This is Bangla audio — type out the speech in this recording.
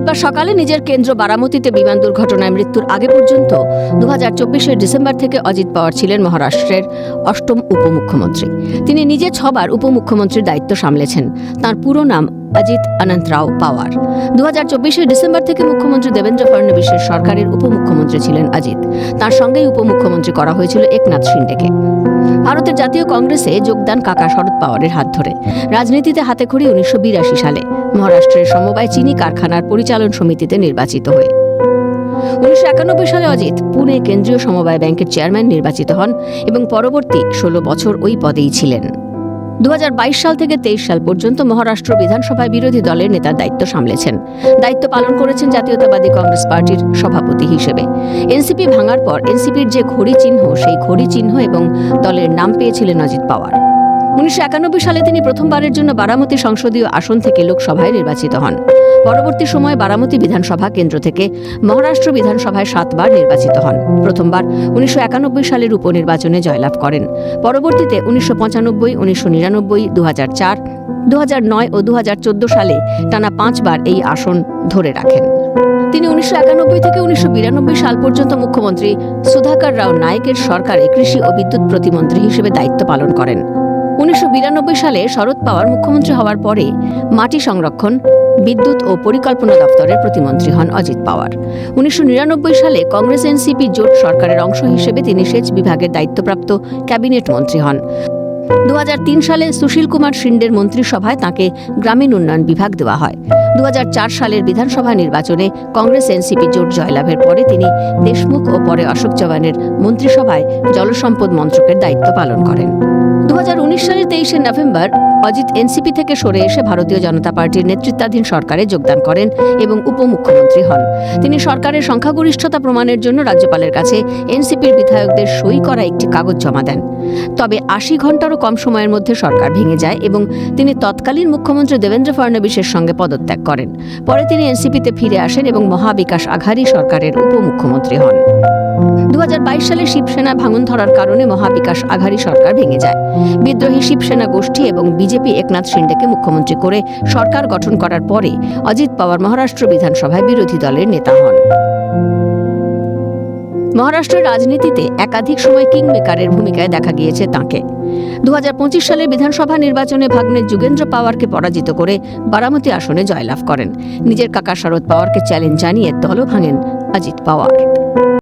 বুধবার সকালে নিজের কেন্দ্র বারামতিতে বিমান দুর্ঘটনায় মৃত্যুর আগে পর্যন্ত 2024 ডিসেম্বর থেকে অজিত পাওয়ার ছিলেন মহারাষ্ট্রের অষ্টম উপমুখ্যমন্ত্রী। তিনি নিজে 6 বার উপমুখ্যমন্ত্রীর দায়িত্ব সামলেছেন। তাঁর পুরো নাম অজিত অনন্তরাও পাওয়ার। 2024 ডিসেম্বর থেকে মুখ্যমন্ত্রী দেবেন্দ্র ফডনবিসের সরকারের উপমুখ্যমন্ত্রী ছিলেন অজিত। তাঁর সঙ্গেই উপমুখ্যমন্ত্রী করা হয়েছিল একনাথ শিন্ডেকে। ভারতের জাতীয় কংগ্রেসে যোগদান কাকা শরদ পাওয়ারের হাত ধরে। রাজনীতিতে হাতেখড়ি 1982 সালে মহারাষ্ট্রের সমবায় চিনি কারখানার পরিচালন সমিতিতে নির্বাচিত হয়ে। 1991 সালে অজিত পুনে কেন্দ্রীয় সমবায় ব্যাংকের চেয়ারম্যান নির্বাচিত হন এবং পরবর্তী 16 বছর ওই পদেই ছিলেন। 2022 সাল থেকে 23 সাল পর্যন্ত মহারাষ্ট্র বিধানসভায় বিরোধী দলের নেতার দায়িত্ব সামলেছেন। দায়িত্ব পালন করেছেন জাতীয়তাবাদী কংগ্রেস পার্টির সভাপতি হিসেবে। এনসিপি ভাঙার পর এনসিপির যে ঘড়ি চিহ্ন, সেই ঘড়ি চিহ্ন এবং দলের নাম পেয়েছিলেন অজিত পাওয়ার। 1991 সালে তিনি প্রথমবারের জন্য বারামতি সংসদীয় আসন থেকে লোকসভায় নির্বাচিত হন। পরবর্তী সময়ে বারামতি বিধানসভা কেন্দ্র থেকে মহারাষ্ট্র বিধানসভায় 7 বার নির্বাচিত হন। প্রথমবার 1991 সালের উপনির্বাচনে জয়লাভ করেন। পরবর্তীতে 1995, 1999, 2004, 2009 ও 2014 সালে টানা 5 বার এই আসন ধরে রাখেন। তিনি 1991 থেকে 1992 সাল পর্যন্ত মুখ্যমন্ত্রী সুধাকর রাও নায়েকের সরকারে কৃষি ও বিদ্যুৎ প্রতিমন্ত্রী হিসেবে দায়িত্ব পালন করেন। 1992 সালে শরদ পাওয়ার মুখ্যমন্ত্রী হওয়ার পরে মাটি সংরক্ষণ, বিদ্যুৎ ও পরিকল্পনা দপ্তরের প্রতিমন্ত্রী হন অজিত পাওয়ার। 1999 সালে কংগ্রেস এনসিপি জোট সরকারের অংশ হিসেবে তিনি সেচ বিভাগের দায়িত্বপ্রাপ্ত ক্যাবিনেট মন্ত্রী হন। 2003 সালে সুশীল কুমার শিন্ডের মন্ত্রিসভায় তাঁকে গ্রামীণ উন্নয়ন বিভাগ দেওয়া হয়। 2004 সালের বিধানসভা নির্বাচনে কংগ্রেস এনসিপি জোট জয়লাভের পরে তিনি দেশমুখ ও পরে অশোক চৌহানের মন্ত্রিসভায় জলসম্পদ মন্ত্রকের দায়িত্ব পালন করেন। 2019 সালের 23 নভেম্বর অজিত এনসিপি থেকে সরে এসে ভারতীয় জনতা পার্টির নেতৃত্বাধীন সরকারে যোগদান করেন এবং উপমুখ্যমন্ত্রী হন। তিনি সরকারের সংখ্যাগরিষ্ঠতা প্রমাণের জন্য রাজ্যপালের কাছে এনসিপির বিধায়কদের সই করা একটি কাগজ জমা দেন। তবে 80 ঘন্টারও কম সময়ের মধ্যে সরকার ভেঙে যায় এবং তিনি তৎকালীন মুখ্যমন্ত্রী দেবেন্দ্র ফডনবিসের সঙ্গে পদত্যাগ করেন। পরে তিনি এনসিপিতে ফিরে আসেন এবং মহাবিকাশ আঘাড়ি সরকারের উপমুখ্যমন্ত্রী হন। 2022 সালে শিবসেনা ভাঙন ধরার কারণে মহাবিকাশ আঘাড়ি সরকার ভেঙে যায়। বিদ্রোহী শিবসেনা গোষ্ঠী এবং বিজেপি একনাথ শিন্ডেকে মুখ্যমন্ত্রী করে সরকার গঠন করার পরে অজিত পাওয়ার মহারাষ্ট্র বিধানসভায় বিরোধী দলের নেতা হন। মহারাষ্ট্রের রাজনীতিতে একাধিক সময় কিংমেকারের ভূমিকায় দেখা গিয়েছে তাঁকে। 2025 সালের বিধানসভা নির্বাচনে ভাগ্নে যুগেন্দ্র পাওয়ারকে পরাজিত করে বারামতি আসনে জয়লাভ করেন। নিজের কাকা শরদ পাওয়ারকে চ্যালেঞ্জ জানিয়ে দলও ভাঙেন অজিত পাওয়ার।